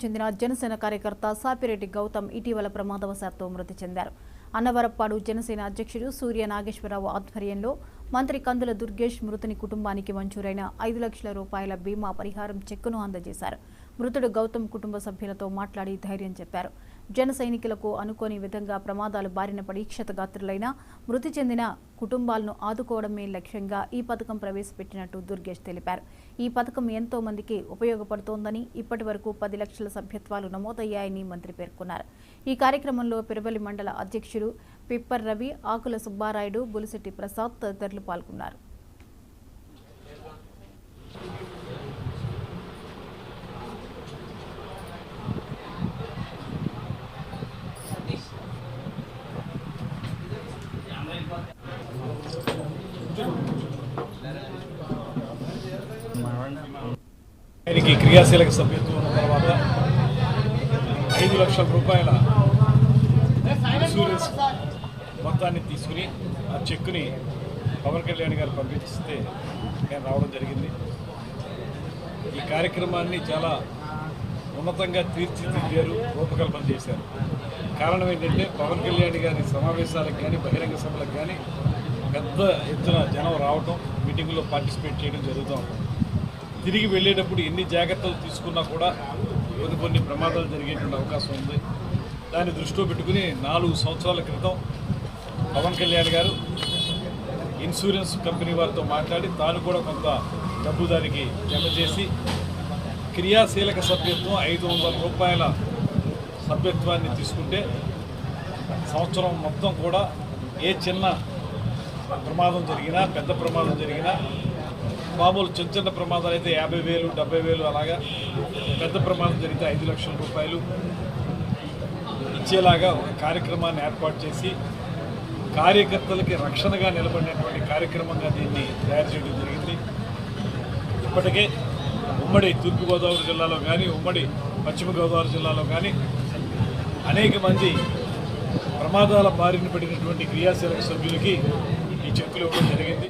చెందిన జనసేన కార్యకర్త సాపిరెడ్డి గౌతమ్ ఇటీవల ప్రమాదవశాత్తు మృతి చెందారు. అన్నవరప్పాడు జనసేన అధ్యక్షుడు సూర్య నాగేశ్వరరావు ఆధ్వర్యంలో మంత్రి కందుల దుర్గేష్ మృతుని కుటుంబానికి మంజూరైన 5 లక్షల రూపాయల బీమా పరిహారం చెక్కును అందజేశారు. మృతుడు గౌతమ్ కుటుంబ సభ్యులతో మాట్లాడి ధైర్యం చెప్పారు. జన సైనికులకు అనుకోని విధంగా ప్రమాదాలు బారిన పడి క్షతగాత్రులైన మృతి చెందిన కుటుంబాలను ఆదుకోవడమే లక్ష్యంగా ఈ పథకం ప్రవేశపెట్టినట్టు దుర్గేష్ తెలిపారు. ఈ పథకం ఎంతో మందికి ఉపయోగపడుతోందని, ఇప్పటి వరకు 10 లక్షల సభ్యత్వాలు నమోదయ్యాయని మంత్రి పేర్కొన్నారు. ఈ కార్యక్రమంలో పెరువలి మండల అధ్యక్షుడు పిప్పర్ రవి, ఆకుల సుబ్బారాయుడు, బులిశెట్టి ప్రసాద్ తదితరులు పాల్గొన్నారు. ఆయనకి క్రియాశీలక సభ్యత్వం ఉన్న తర్వాత 5 లక్షల రూపాయల ఇన్సూరెన్స్ మొత్తాన్ని తీసుకుని ఆ చెక్కుని పవన్ కళ్యాణ్ గారు పంపిస్తే నేను రావడం జరిగింది. ఈ కార్యక్రమాన్ని చాలా ఉన్నతంగా తీర్చిదిద్దారు, రూపకల్పన చేశారు. కారణం ఏంటంటే పవన్ కళ్యాణ్ గారి సమావేశాలకు కానీ బహిరంగ సభలకు కానీ పెద్ద ఎత్తున జనం రావటం, మీటింగుల్లో పార్టిసిపేట్ చేయడం జరుగుతూ ఉంటుంది. తిరిగి వెళ్ళేటప్పుడు ఎన్ని జాగ్రత్తలు తీసుకున్నా కూడా కొన్ని ప్రమాదాలు జరిగేటువంటి అవకాశం ఉంది. దాన్ని దృష్టిలో పెట్టుకుని 4 సంవత్సరాల క్రితం పవన్ కళ్యాణ్ గారు ఇన్సూరెన్స్ కంపెనీ వారితో మాట్లాడి తాను కూడా కొంత డబ్బు దానికి జమ చేసి క్రియాశీలక సభ్యత్వం 500 రూపాయల సభ్యత్వాన్ని తీసుకుంటే సంవత్సరం మొత్తం కూడా ఏ చిన్న ప్రమాదం జరిగినా, పెద్ద ప్రమాదం జరిగినా, మామూలు చిన్న చిన్న ప్రమాదాలు అయితే 50,000, 70,000 అలాగా, పెద్ద ప్రమాదం జరిగితే 5 లక్షల రూపాయలు ఇచ్చేలాగా ఒక కార్యక్రమాన్ని ఏర్పాటు చేసి కార్యకర్తలకి రక్షణగా నిలబడినటువంటి కార్యక్రమంగా దీన్ని తయారు చేయడం జరిగింది. ఇప్పటికే ఉమ్మడి తూర్పుగోదావరి జిల్లాలో కానీ, ఉమ్మడి పశ్చిమ గోదావరి జిల్లాలో కానీ అనేక మంది ప్రమాదాల బారిన పడినటువంటి క్రియాశీలక సభ్యులకి ఈ చెక్కులు ఇవ్వడం జరిగింది.